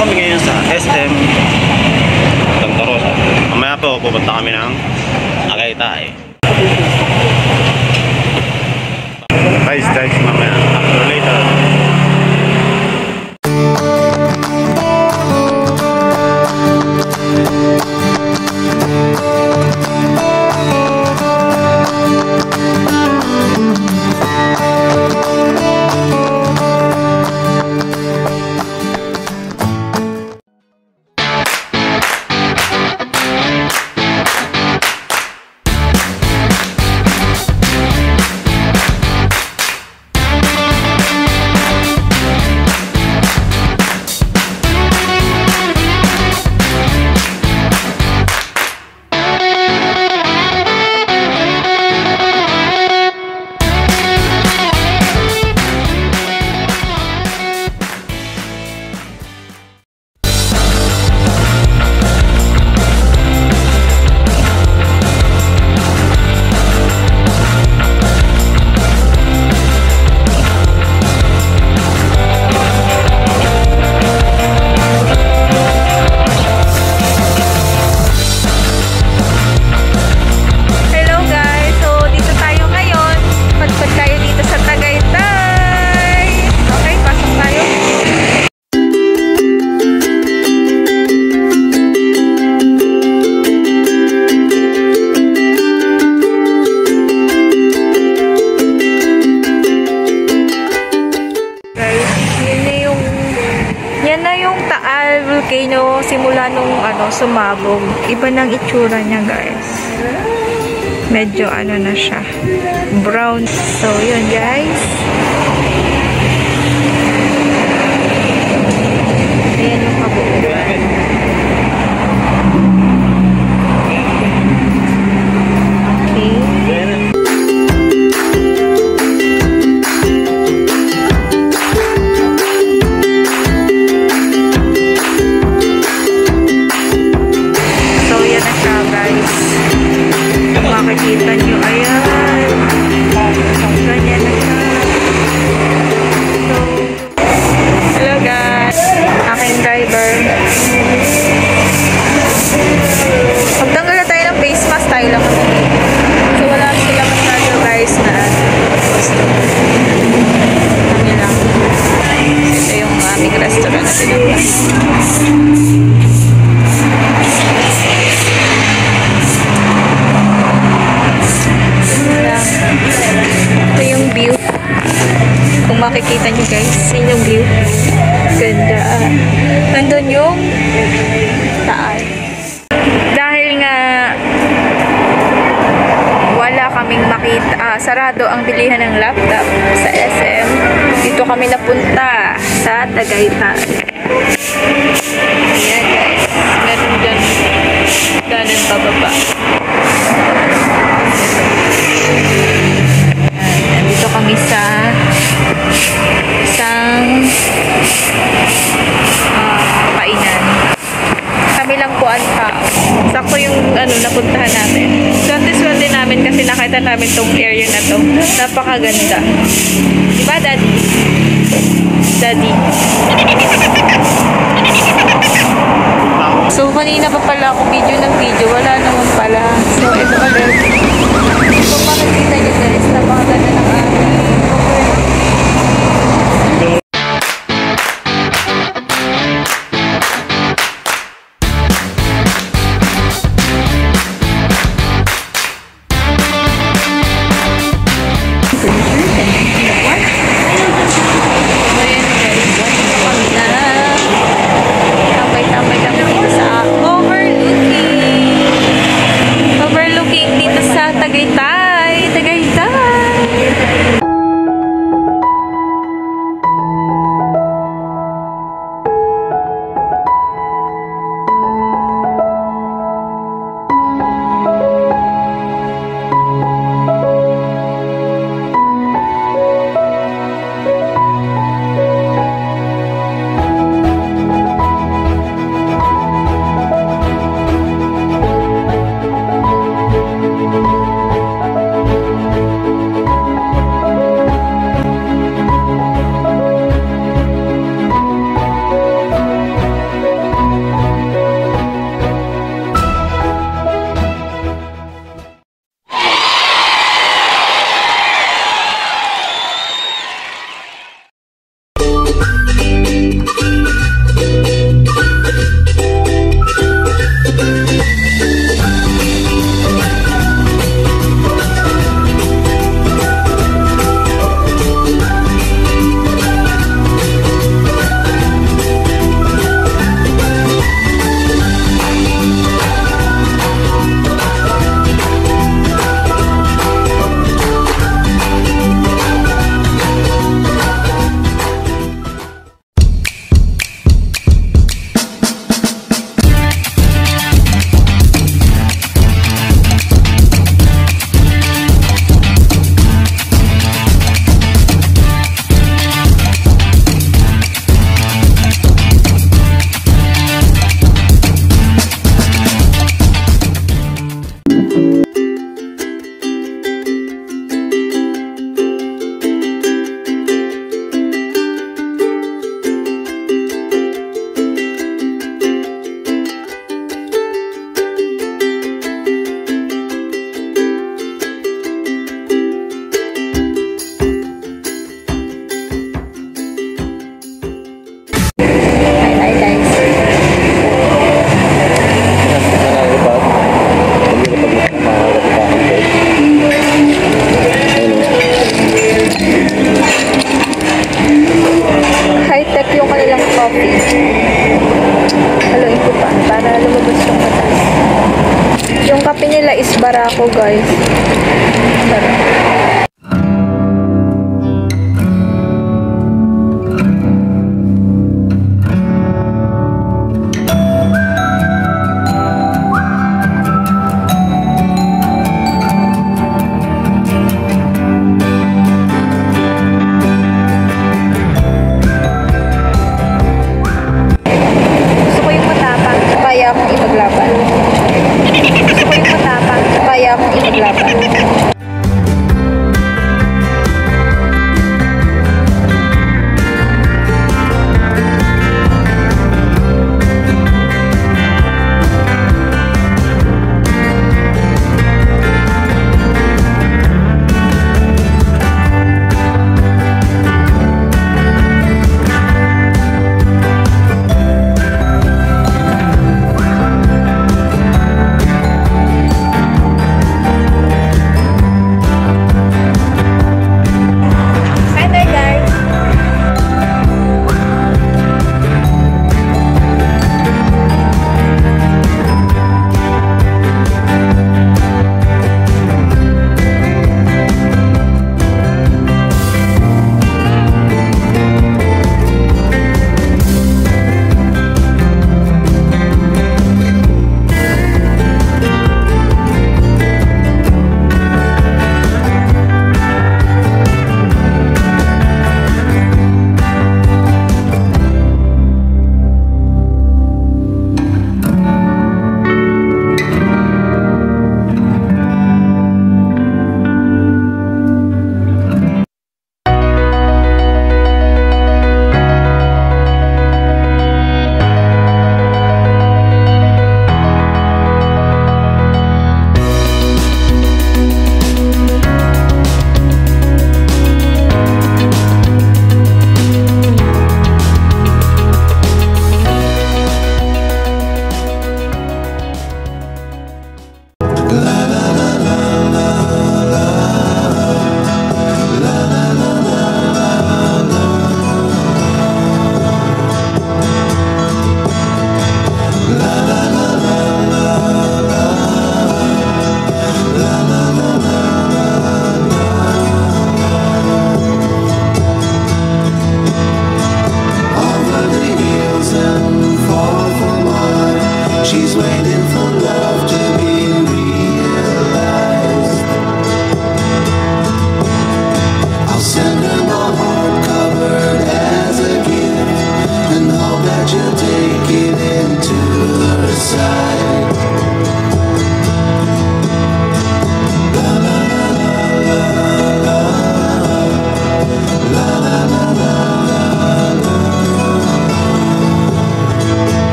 kami ngayon sa SM Santa Rosa. Mamaya po pupunta kami ng Tagaytay. Guys, mamaya. After later. Volcano simula nung sumabog. Iba ng itsura niya, guys. Medyo na siya. Brown. So, yun, guys. Ayan yung kabuuan. Makikita nyo, ayan. Ganyan na siya. So, hello guys. Aking driver. Magtanggal na tayo ng face mask, tayo lang ako. So, wala sila masyado guys na kami lang. Ito yung aming restaurant na pinunta. Ito yung view. Kung makikita nyo guys, yun yung view. Ganda. Nandun yung taas. Dahil nga wala kaming makita, sarado ang bilihan ng laptop sa SM, dito kami napunta sa Tagaytay. Ayan guys, meron dyan ganun pababa. Nandito kami sa isang kainan. Kami lang po ang tao. Sakto yung napuntahan namin. Swerte namin kasi nakita namin tong area na to. Napakaganda. Diba, Daddy? Daddy. So, kanina pa pala ako video ng video. Wala naman pala. So, ito ulit. So, makikita nyo guys, napakaganda ng amin. Tagaytay! coffee. Haluin ko pa para lumabas yung matamis. Yung kape nila is Barako, guys. Sarap.